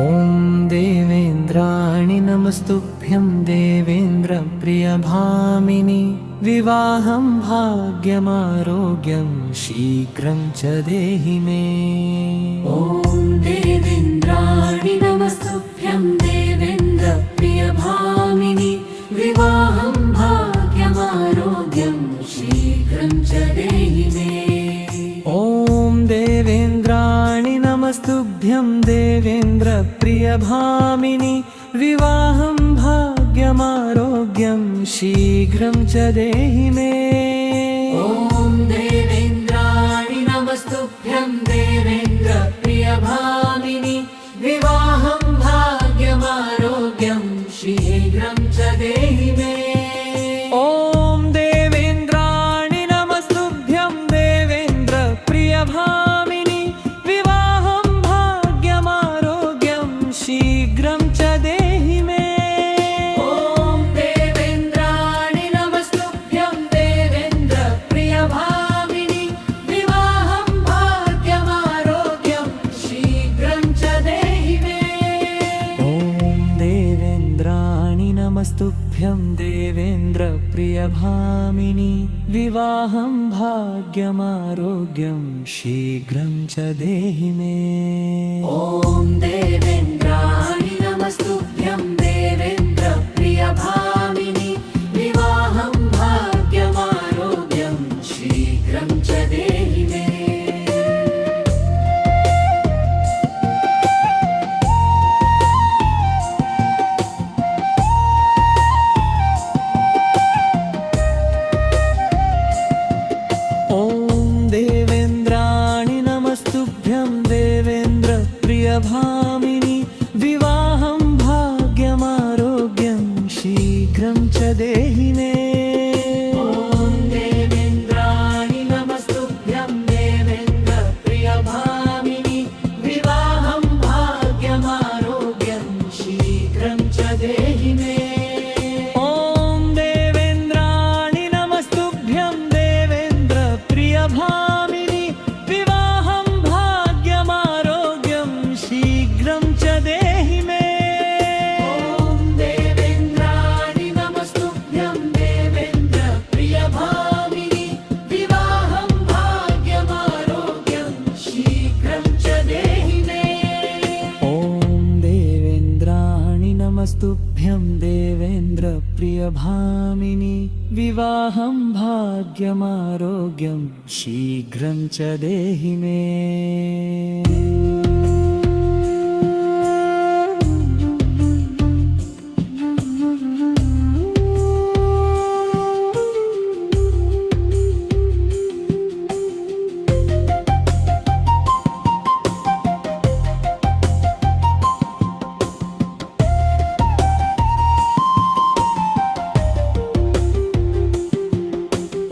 ॐ देवेन्द्राणि नमस्तुभ्यं देवेन्द्र प्रियभामिनि विवाहं भाग्यमारोग्यं शीघ्रं च देहि मे। ॐ देवेन्द्राणि नमस्तुभ्यं देवेन्द्र प्रियभामिनि विवाहं भाग्यमारोग्यं शीघ्रं च देहि मे। ॐ देवेन्द्राणि नमस्तुभ्यं देवेन्द्र प्रियभामिनि विवाहं भाग्यमारोग्यं शीघ्रं च देहि मे। ॐ देवेन्द्राणि नमस्तुभ्यं देवेन्द्र प्रियभामिनि विवाहं भाग्यमारोग्यं शीघ्रं च देहि मे। ॐ देवेन्द्राणि नमस्तुभ्यं देवेन्द्र प्रियभामिनि विवाहं भाग्यमारोग्यं शीघ्रं च देहि मे। ॐ देवेन्द्राणि नमस्तुभ्यं देवेन्द्र प्रियभामिनि विवाहं भाग्यमारोग्यं शीघ्रं च देहि मे। ॐ देवेन्द्राणि नमस्तुभ्यं देवेन्द्र प्रियभामिनि विवाहं भाग्यमारोग्यं शीघ्रं च देहि मे। ॐ देवेन्द्राणि नमस्तुभ्यं देवेन्द्र प्रियभामिनि विवाहं भाग्यमारोग्यं शीघ्रं च देहि मे। ॐ देवेन्द्राणि नमस्तुभ्यं देवेन्द्र प्रियभामिनि विवाहं भाग्यमारोग्यं शीघ्रं च देहि मे। ॐ देवेन्द्राणि नमस्तुभ्यं देवेन्द्र प्रियभामिनि विवाहं भाग्यमारोग्यं शीघ्रं च देहि मे। ॐ देवेन्द्राणि नमस्तुभ्यं देवेन्द्र प्रियभामिनि विवाहं भाग्यमारोग्यं शीघ्रं च देहि मे। ॐ देवेन्द्राणि नमस्तुभ्यं देवेन्द्र प्रियभामिनि विवाहं भाग्यमारोग्यं शीघ्रं च देहि मे। ॐ देवेन्द्राणि नमस्तुभ्यं देवेन्द्र प्रियभामिनि विवाहं भाग्यमारोग्यं शीघ्रं च देहि मे। ॐ देवेन्द्राणि नमस्तुभ्यं देवेन्द्र प्रियभामिनि विवाहं भाग्यमारोग्यं शीघ्रं च देहि मे।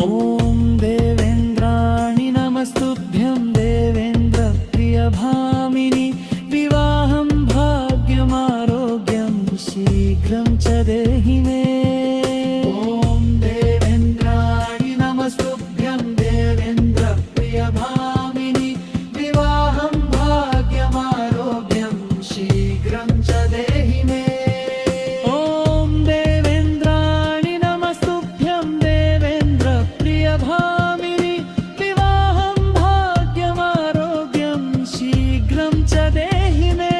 ॐ देवेन्द्राणि नमस्तुभ्यं देवेन्द्र प्रियभामिनि विवाहं भाग्यमारोग्यं शीघ्रं च देहि मे। ॐ देवेन्द्राणि नमस्तुभ्यं देवेन्द्र प्रियभामिनि विवाहं भाग्यमारोग्यं शीघ्रं च देहि मे।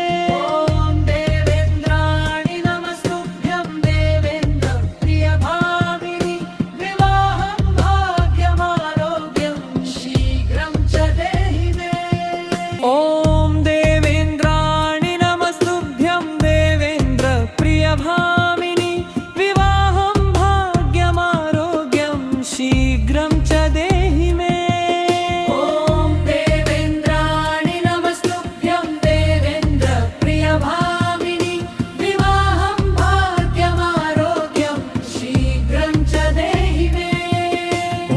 ॐ देवेन्द्राणि नमस्तुभ्यं देवेन्द्र प्रियभामिनि विवाहं भाग्यमारोग्यं शीघ्रं च देहि मे। ॐ देवेन्द्राणि नमस्तुभ्यं देवेन्द्र प्रियभामिनि विवाहं भाग्यमारोग्यं शीघ्रं च देहि मे। ॐ देवेन्द्राणि नमस्तुभ्यं देवेन्द्र प्रियभामिनि विवाहं भाग्यमारोग्यं शीघ्रं च देहि मे। ॐ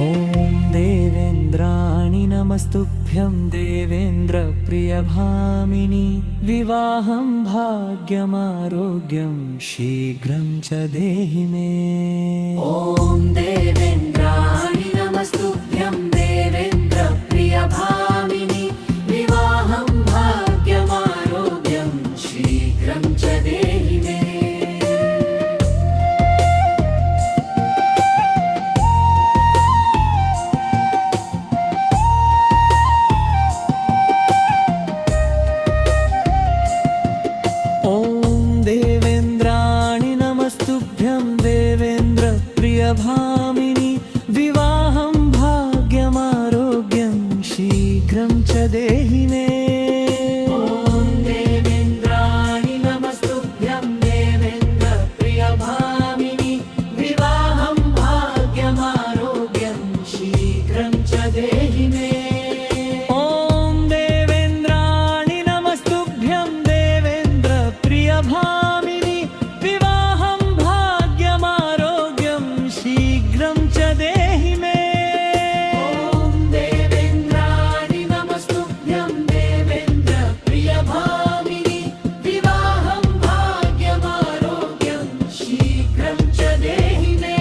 देवेन्द्राणि नमस्तुभ्यं देवेन्द्र प्रियभामिनि विवाहं भाग्यमारोग्यं शीघ्रं च देहि मे। ॐ देवेन्द्राणि नमस्तुभ्यं देवेन्द्र प्रियभामिनि विवाहं भाग्यमारोग्यं च देहि मे ॐ देवेन्द्राणि नमस्तुभ्यं देवेन्द्र प्रियभामिनि विवाहं भाग्यमारोग्यं शीघ्रं च देहि मे ॐ देवेन्द्राणि नमस्तुभ्यं देवेन्द्र प्रियभामिनि विवाहं भाग्यमारोग्यं शीघ्रं च देहि मे ॐ देवेन्द्राणि नमस्तुभ्यं देवेन्द्र प्रियभामिनि विवाहं भाग्यमारोग्यं शीघ्रं च देहि मे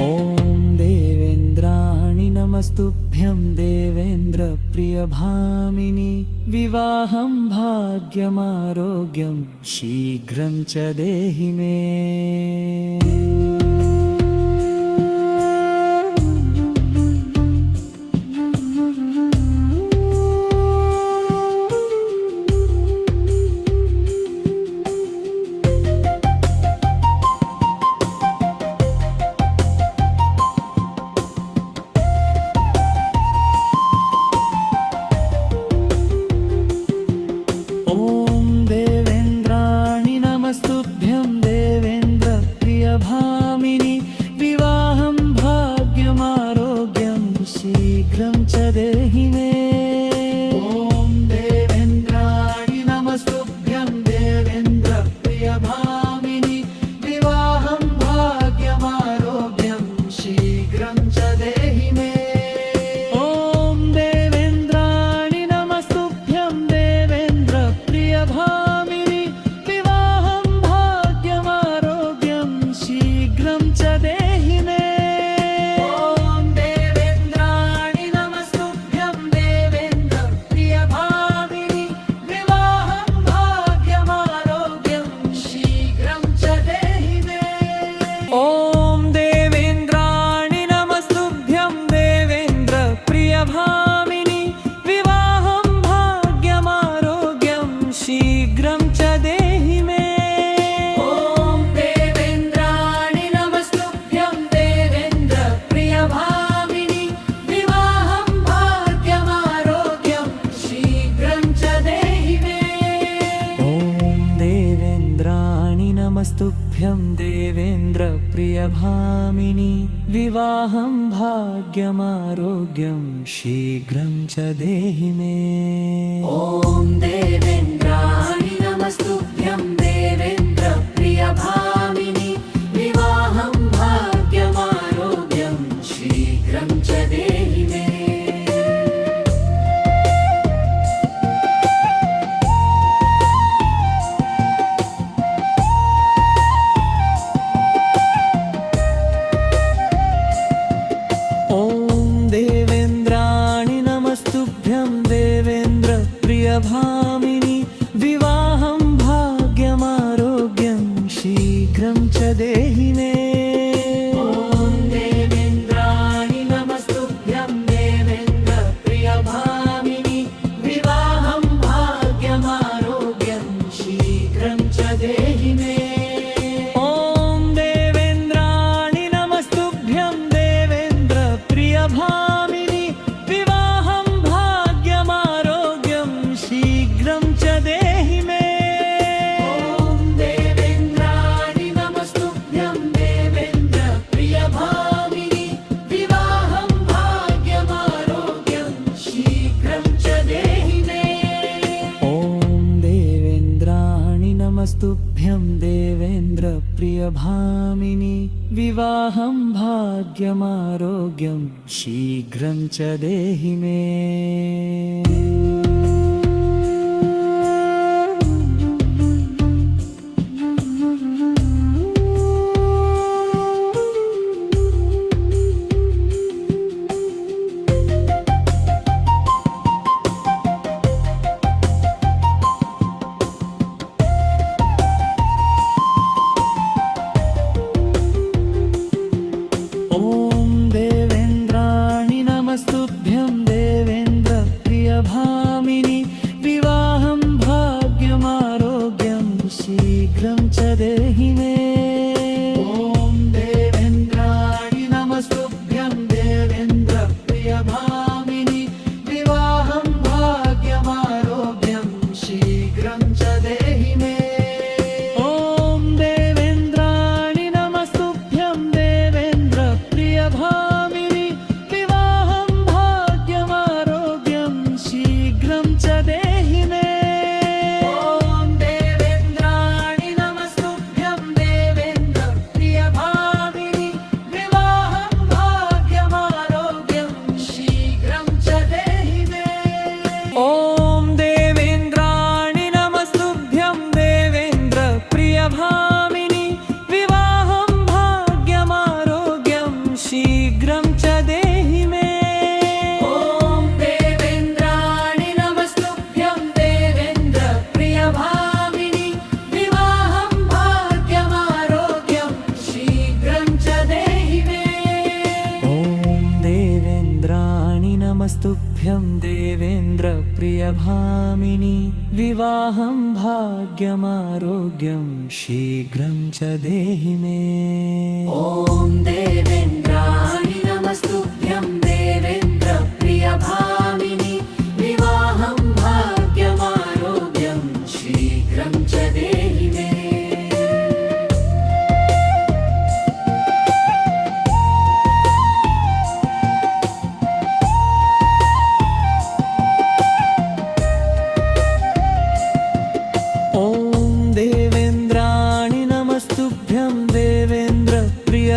ॐ देवेन्द्राणि नमस्तुभ्यं देवेन्द्र प्रियभामिनि विवाहं भाग्यमारोग्यं शीघ्रं च देहि मे ॐ देवेन्द्राणि नमस्तुभ्यं देवेन्द्र प्रियभामिनि विवाहं भाग्यमारोग्यं शीघ्रं च देहि मे ॐ देवेन्द्राणि नमस्तुभ्यं देवेन्द्र प्रियभामिनि विवाहं भाग्यमारोग्यं शीघ्रं च देहि मे ॐ देवेन्द्राणि नमस्तुभ्यं देवेन्द्र प्रियभामिनि विवाहं भाग्यमारोग्यं शीघ्रं च देहि मे ॐ देवेन्द्राणि नमस्तुभ्यं देवेन्द्र प्रियभामिनि विवाहं भाग्यमारोग्यं शीघ्रं च देहि मे ॐ देवेन्द्राणि नमस्तुभ्यं देवेन्द्र प्रियभामिनि विवाहं भाग्यमारोग्यं शीघ्रं च देहि मे ॐ देवेन्द्राणि नमस्तुभ्यं देवेन्द्र प्रियभामिनि विवाहं भाग्यमारोग्यं शीघ्रं च देहि मे ॐ देवेन्द्राणि नमस्तुभ्यं देवेन्द्र प्रियभामिनि विवाहं भाग्यमारोग्यं शीघ्रं च देहि मे ॐ देवेन्द्राणि नमस्तुभ्यं देवेन्द्र प्रियभामिनि विवाहं भाग्यमारोग्यं शीघ्रं च देहि मे ॐ देवेन्द्राणि नमस्तुभ्यं देवेन्द्र प्रियभामिनि विवाहं भाग्यमारोग्यं शीघ्रं च देहि मे ॐ देवेन्द्राणि नमस्तुभ्यं देवेन्द्र प्रियभामिनि विवाहं भाग्यमारोग्यं शीघ्रं च देहि मे ॐ देवेन्द्राणि नमस्तुभ्यं देवेन्द्र प्रियभामिनि विवाहं भाग्यमारोग्यं शीघ्रं च देहि मे ॐ देवेन्द्राणि नमस्तुभ्यं देवेन्द्र प्रियभामिनि विवाहं भाग्यमारोग्यं शीघ्रं च देहि मे ॐ देवेन्द्राणि नमस्तुभ्यं देवेन्द्र प्रियभामिनि विवाहं भाग्यमारोग्यं शीघ्रं च देहि मे ॐ देवेन्द्राणि नमस्तुभ्यं देवेन्द्र प्रियभामिनि देवेन्द्राणि नमस्तुभ्यं देवेन्द्रप्रियभामिनि विवाहं भाग्यमारोग्यं शीघ्रं च देहि मे ॐ देवेन्द्राणि नमस्तुभ्यं देवेन्द्रप्रियभामिनि विवाहं भाग्यमारोग्यं शीघ्रं च देहि मे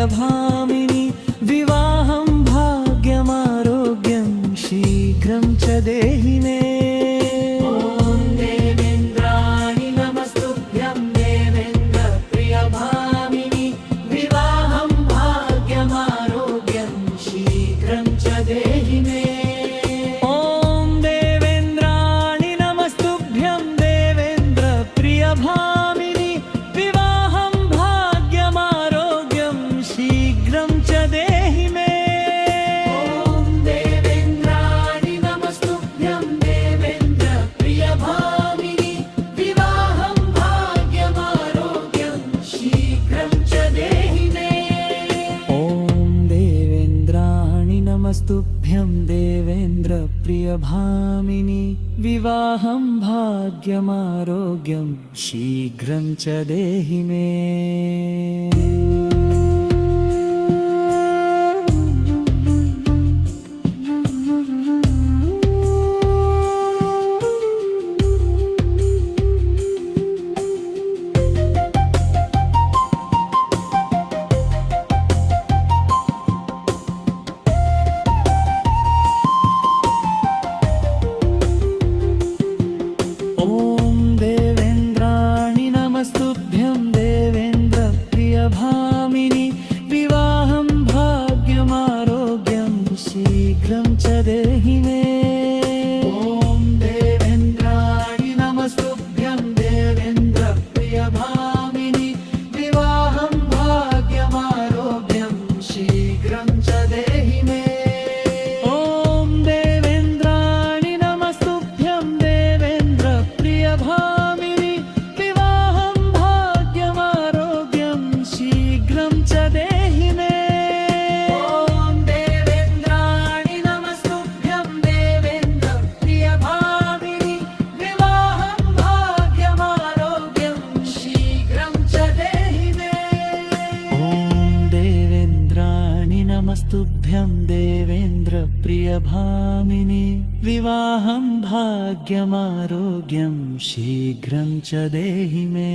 भामिनि विवाहं भाग्यमारोग्यं शीघ्रं च देहि मे ॐ देवेन्द्राणि नमस्तुभ्यं देवेन्द्रप्रियभामिनि विवाहं भाग्यमारोग्यं शीघ्रं च देहि मे ॐ देवेन्द्राणि नमस्तुभ्यं देवेन्द्रप्रियभामिनि विवाहं भाग्यमारोग्यं शीघ्रं च देहि मे ॐ देवेन्द्राणि नमस्तुभ्यं देवेन्द्रप्रियभामिनि विवाहं भाग्यमारोग्यं शीघ्रं च देहि मे ॐ देवेन्द्राणि नमस्तुभ्यं देवेन्द्रप्रियभामिनि विवाहं भाग्यमारोग्यं शीघ्रं च देहि मे भामिनि विवाहं भाग्यमारोग्यं शीघ्रं च देहि मे ॐ देवेन्द्राणि नमस्तुभ्यं देवेन्द्रप्रियभामिनि विवाहं भाग्यमारोग्यं शीघ्रं च देहि मे ॐ देवेन्द्राणि नमस्तुभ्यं देवेन्द्रप्रियभामिनि विवाहं भाग्यमारोग्यं शीघ्रं च देहि मे ॐ देवेन्द्राणि नमस्तुभ्यं देवेन्द्रप्रियभामिनि विवाहं भाग्यमारोग्यं शीघ्रं च देहि मे ॐ देवेन्द्राणि नमस्तुभ्यं देवेन्द्रप्रियभामिनि विवाहं भाग्यमारोग्यं शीघ्रं च देहि मे